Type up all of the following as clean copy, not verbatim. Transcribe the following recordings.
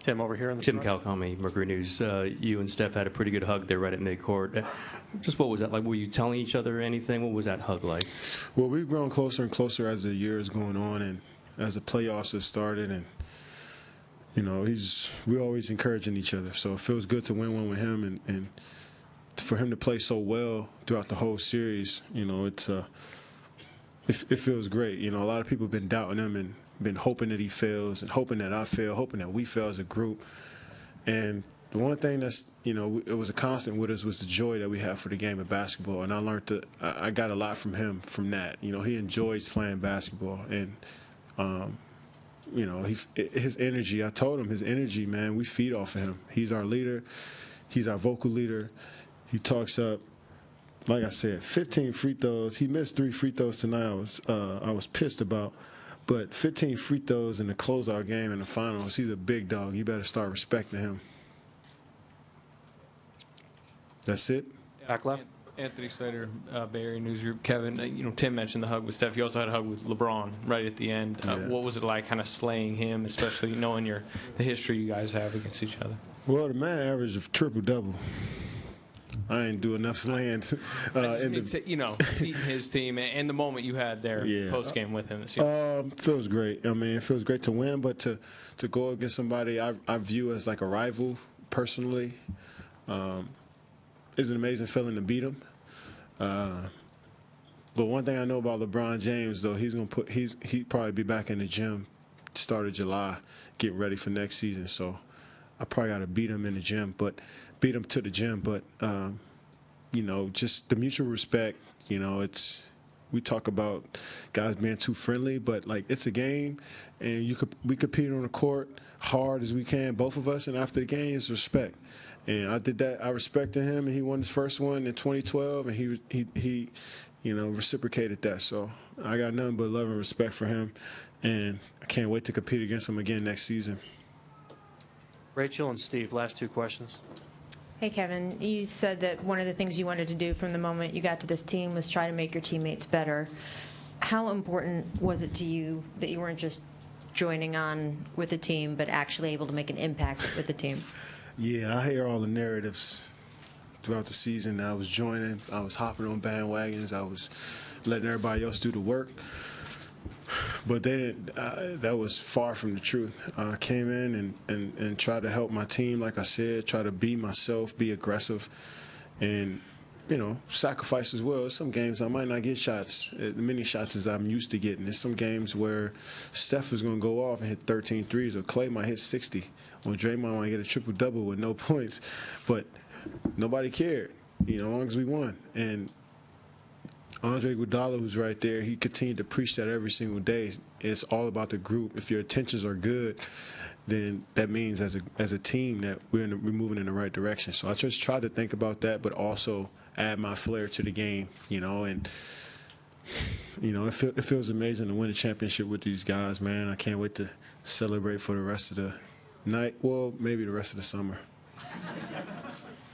Tim over here in the Tim front. Calcami, Mercury News. You and Steph had a pretty good hug there right at midcourt. Just what was that like? Were you telling each other anything? What was that hug like? Well, we've grown closer and closer as the year is going on and as the playoffs have started. And, you know, we're always encouraging each other. So it feels good to win one with him and for him to play so well throughout the whole series. You know, it feels great. You know, a lot of people have been doubting him and been hoping that he fails and hoping that I fail, hoping that we fail as a group. And the one thing that's, you know, it was a constant with us was the joy that we have for the game of basketball. And I got a lot from him from that. You know, he enjoys playing basketball. And, you know, his energy, I told him his energy, man, we feed off of him. He's our leader. He's our vocal leader. He talks up. Like I said, 15 free throws. He missed 3 free throws tonight. I was pissed about. But 15 free throws in the closeout game in the finals, he's a big dog. You better start respecting him. That's it? Back left. Anthony Slater, Bay Area News Group. Kevin, you know, Tim mentioned the hug with Steph. You also had a hug with LeBron right at the end. Yeah. What was it like kind of slaying him, especially knowing the history you guys have against each other? Well, the man averaged a triple-double. I ain't do enough slaying. You know, beating his team and the moment you had there post-game with him this year. Feels great. I mean, it feels great to win, but to go against somebody I view as like a rival personally is an amazing feeling to beat him. But one thing I know about LeBron James, though, he'd probably be back in the gym start of July, getting ready for next season. So I probably got to beat him in the gym, beat him to the gym. But you know, just the mutual respect. You know, we talk about guys being too friendly, but like it's a game, and we compete on the court hard as we can, both of us. And after the game, it's respect. And I did that. I respected him, and he won his first one in 2012, and he you know, reciprocated that. So I got nothing but love and respect for him, and I can't wait to compete against him again next season. Rachel and Steve, last 2 questions. Hey, Kevin, you said that one of the things you wanted to do from the moment you got to this team was try to make your teammates better. How important was it to you that you weren't just joining on with the team, but actually able to make an impact with the team? Yeah, I hear all the narratives throughout the season. I was joining, I was hopping on bandwagons, I was letting everybody else do the work. But they didn't. That was far from the truth. I came in and tried to help my team, like I said, try to be myself, be aggressive, and, you know, sacrifice as well. Some games I might not get shots, as many shots as I'm used to getting. There's some games where Steph is going to go off and hit 13 threes, or Clay might hit 60, or Draymond might get a triple-double with no points. But nobody cared, you know, as long as we won. And Andre Iguodala, who's right there, he continued to preach that every single day. It's all about the group. If your intentions are good, then that means as a team that we're moving in the right direction. So I just tried to think about that, but also add my flair to the game, you know. And, you know, it feels amazing to win a championship with these guys, man. I can't wait to celebrate for the rest of the night. Well, maybe the rest of the summer.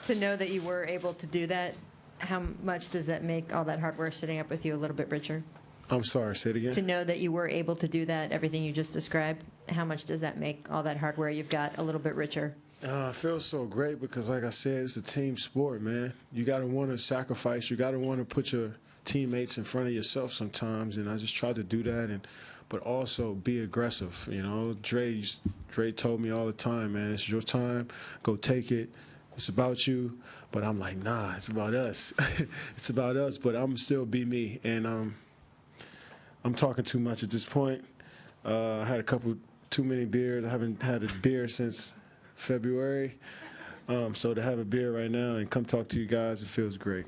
To know that you were able to do that, how much does that make all that hard work sitting up with you a little bit richer? I'm sorry, say it again? To know that you were able to do that, everything you just described, how much does that make all that hardware you've got a little bit richer? It feels so great because, like I said, it's a team sport, man. You got to want to sacrifice. You got to want to put your teammates in front of yourself sometimes, and I just tried to do that, but also be aggressive. You know, Dre told me all the time, man, it's your time. Go take it. It's about you. But I'm like, nah, it's about us. It's about us, but I'm still be me. And I'm talking too much at this point. I had too many beers. I haven't had a beer since February. So to have a beer right now and come talk to you guys, it feels great.